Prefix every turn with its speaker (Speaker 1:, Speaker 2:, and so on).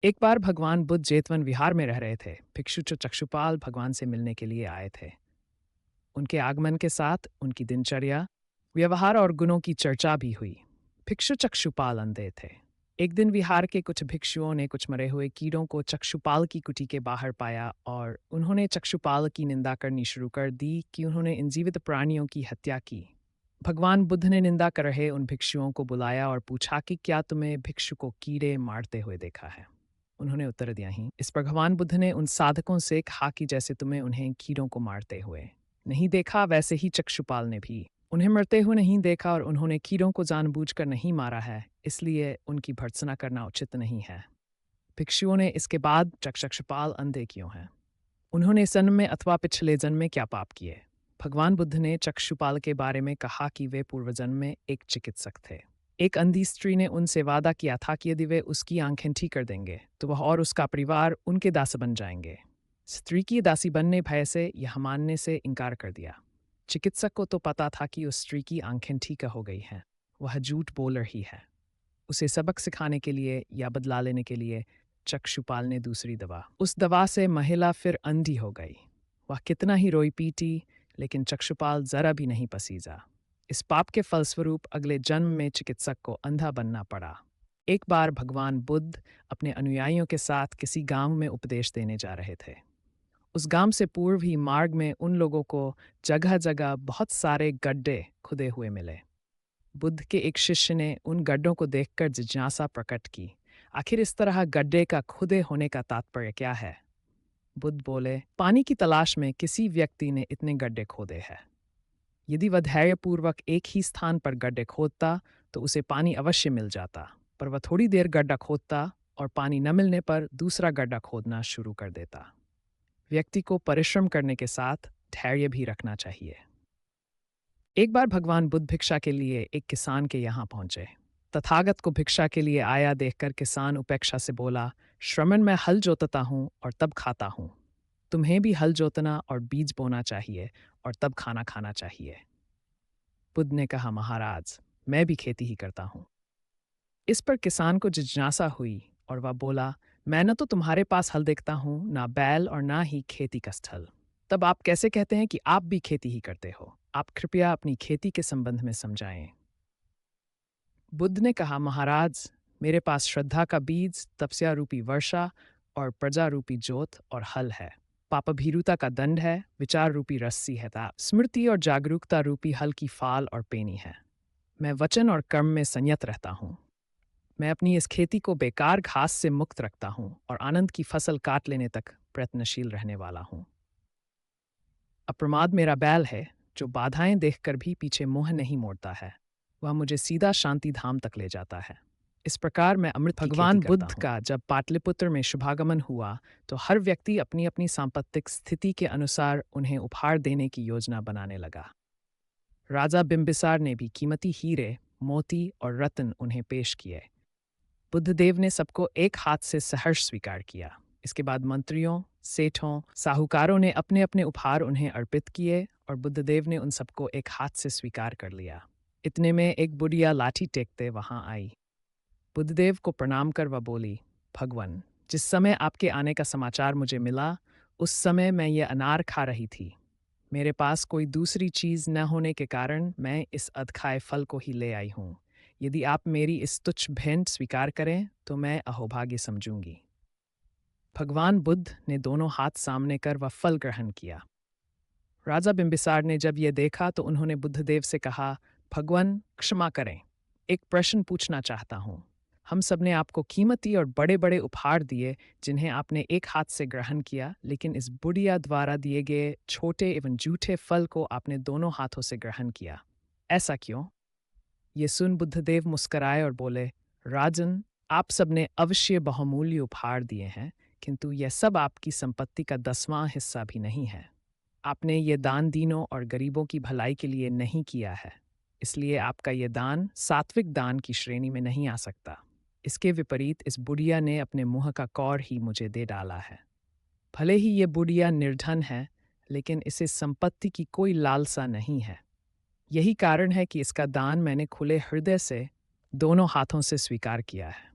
Speaker 1: एक बार भगवान बुद्ध जेतवन विहार में रह रहे थे। भिक्षु चक्षुपाल भगवान से मिलने के लिए आए थे। उनके आगमन के साथ उनकी दिनचर्या, व्यवहार और गुणों की चर्चा भी हुई। भिक्षु चक्षुपाल अंधे थे। एक दिन विहार के कुछ भिक्षुओं ने कुछ मरे हुए कीड़ों को चक्षुपाल की कुटी के बाहर पाया और उन्होंने चक्षुपाल की निंदा करनी शुरू कर दी कि उन्होंने इन जीवित प्राणियों की हत्या की। भगवान बुद्ध ने निंदा कर रहे उन भिक्षुओं को बुलाया और पूछा कि क्या तुम्हें भिक्षु को कीड़े मारते हुए देखा है। उन्होंने उत्तर दिया ही। इस पर भगवान बुद्ध ने उन साधकों से कहा कि जैसे तुम्हें उन्हें कीड़ों को मारते हुए नहीं देखा, वैसे ही चक्षुपाल ने भी उन्हें मरते हुए नहीं देखा और उन्होंने कीड़ों को जानबूझकर नहीं मारा है, इसलिए उनकी भर्त्सना करना उचित नहीं है। भिक्षुओं ने इसके बाद चक्षुपाल अंधे क्यों हैं? उन्होंने इस जन्म में अथवा पिछले जन्म में क्या पाप किए? भगवान बुद्ध ने चक्षुपाल के बारे में कहा कि वे पूर्व जन्म में एक चिकित्सक थे। एक अंधी स्त्री ने उनसे वादा किया था कि यदि वे उसकी आंखें ठीक कर देंगे तो वह और उसका परिवार उनके दास बन जाएंगे। स्त्री की दासी बनने भय से यह मानने से इनकार कर दिया। चिकित्सक को तो पता था कि उस स्त्री की आंखें ठीक हो गई हैं, वह झूठ बोल रही है। उसे सबक सिखाने के लिए या बदला लेने के लिए चक्षुपाल ने दूसरी दवा। उस दवा से महिला फिर अंधी हो गई। वह कितना ही रोई पीटी, लेकिन चक्षुपाल जरा भी नहीं पसीजा। इस पाप के फलस्वरूप अगले जन्म में चिकित्सक को अंधा बनना पड़ा। एक बार भगवान बुद्ध अपने अनुयायियों के साथ किसी गांव में उपदेश देने जा रहे थे। उस गांव से पूर्व ही मार्ग में उन लोगों को जगह जगह बहुत सारे गड्ढे खुदे हुए मिले। बुद्ध के एक शिष्य ने उन गड्ढों को देखकर जिज्ञासा प्रकट की, आखिर इस तरह गड्ढे का खुदे होने का तात्पर्य क्या है? बुद्ध बोले, पानी की तलाश में किसी व्यक्ति ने इतने गड्ढे खोदे हैं। यदि वह धैर्यपूर्वक एक ही स्थान पर गड्ढे खोदता तो उसे पानी अवश्य मिल जाता, पर वह थोड़ी देर गड्ढा खोदता और पानी न मिलने पर दूसरा गड्ढा खोदना शुरू कर देता। व्यक्ति को परिश्रम करने के साथ धैर्य भी रखना चाहिए। एक बार भगवान बुद्ध भिक्षा के लिए एक किसान के यहाँ पहुंचे। तथागत को भिक्षा के लिए आया देखकर किसान उपेक्षा से बोला, श्रमण मैं हल जोतता हूँ और तब खाता हूँ। तुम्हें भी हल जोतना और बीज बोना चाहिए और तब खाना खाना चाहिए। बुद्ध ने कहा, महाराज, मैं भी खेती ही करता हूँ। इस पर किसान को जिज्ञासा हुई और वह बोला, मैं न तो तुम्हारे पास हल देखता हूँ, ना बैल और ना ही खेती का स्थल। तब आप कैसे कहते हैं कि आप भी खेती ही करते हो? आप कृपया अपनी खेती के संबंध में समझाएं। बुद्ध ने कहा, महाराज, मेरे पास श्रद्धा का बीज, तपस्या रूपी वर्षा और प्रजा रूपी जोत और हल है। पापभीरुता का दंड है, विचार रूपी रस्सी है, स्मृति और जागरूकता रूपी हल की फाल और पेनी है। मैं वचन और कर्म में संयत रहता हूँ। मैं अपनी इस खेती को बेकार घास से मुक्त रखता हूँ और आनंद की फसल काट लेने तक प्रयत्नशील रहने वाला हूँ। अप्रमाद मेरा बैल है, जो बाधाएं देखकर भी पीछे मुंह नहीं मोड़ता है। वह मुझे सीधा शांति धाम तक ले जाता है। इस प्रकार मैं अमृत की खेती करता हूँ। भगवान बुद्ध का जब पाटलिपुत्र में शुभागमन हुआ तो हर व्यक्ति अपनी अपनी सांपत्तिक स्थिति के अनुसार उन्हें उपहार देने की योजना बनाने लगा। राजा बिंबिसार ने भी कीमती हीरे, मोती और रत्न उन्हें पेश किए। बुद्धदेव ने सबको एक हाथ से सहर्ष स्वीकार किया। इसके बाद मंत्रियों, सेठों, साहूकारों ने अपने अपने उपहार उन्हें अर्पित किए और बुद्धदेव ने उन सबको एक हाथ से स्वीकार कर लिया। इतने में एक बुढ़िया लाठी टेकते वहां आई। बुद्धदेव को प्रणाम कर वह बोली, भगवान, जिस समय आपके आने का समाचार मुझे मिला उस समय मैं ये अनार खा रही थी। मेरे पास कोई दूसरी चीज न होने के कारण मैं इस अधखाए फल को ही ले आई हूँ। यदि आप मेरी इस तुच्छ भेंट स्वीकार करें तो मैं अहोभाग्य समझूंगी। भगवान बुद्ध ने दोनों हाथ सामने कर वह फल ग्रहण किया। राजा बिंबिसार ने जब यह देखा तो उन्होंने बुद्धदेव से कहा, भगवान, क्षमा करें, एक प्रश्न पूछना चाहता हूँ। हम सब ने आपको कीमती और बड़े बड़े उपहार दिए जिन्हें आपने एक हाथ से ग्रहण किया, लेकिन इस बुढ़िया द्वारा दिए गए छोटे एवं जूठे फल को आपने दोनों हाथों से ग्रहण किया। ऐसा क्यों? ये सुन बुद्धदेव मुस्कराए और बोले, राजन, आप सबने अवश्य बहुमूल्य उपहार दिए हैं, किंतु यह सब आपकी संपत्ति का 10वां हिस्सा भी नहीं है। आपने ये दान दीनों और गरीबों की भलाई के लिए नहीं किया है, इसलिए आपका ये दान सात्विक दान की श्रेणी में नहीं आ सकता। इसके विपरीत इस बुढ़िया ने अपने मुंह का कौर ही मुझे दे डाला है। भले ही ये बुढ़िया निर्धन है, लेकिन इसे संपत्ति की कोई लालसा नहीं है। यही कारण है कि इसका दान मैंने खुले हृदय से दोनों हाथों से स्वीकार किया है।